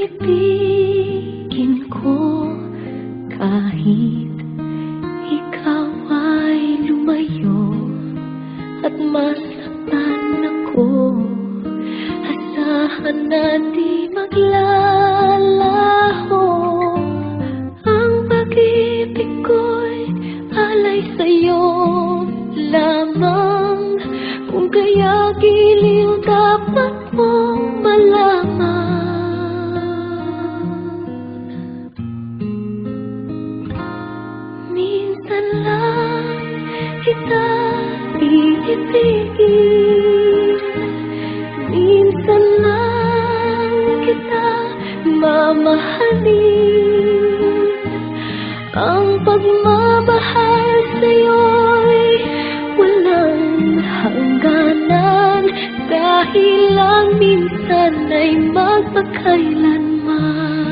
ibigin ko kahit ikaw ay lumayo at masaktan ako. Asahan na di maglalaho ang pag-ibig ko'y alay sa'yo lamang. Kung kaya giliw dapat mong malaman, minsan lang kita iibigin, minsan lang kita mamahalin. Ang pagmamahal sa'yo'y walang hangganan, dahil lang minsan ay magpakailanman.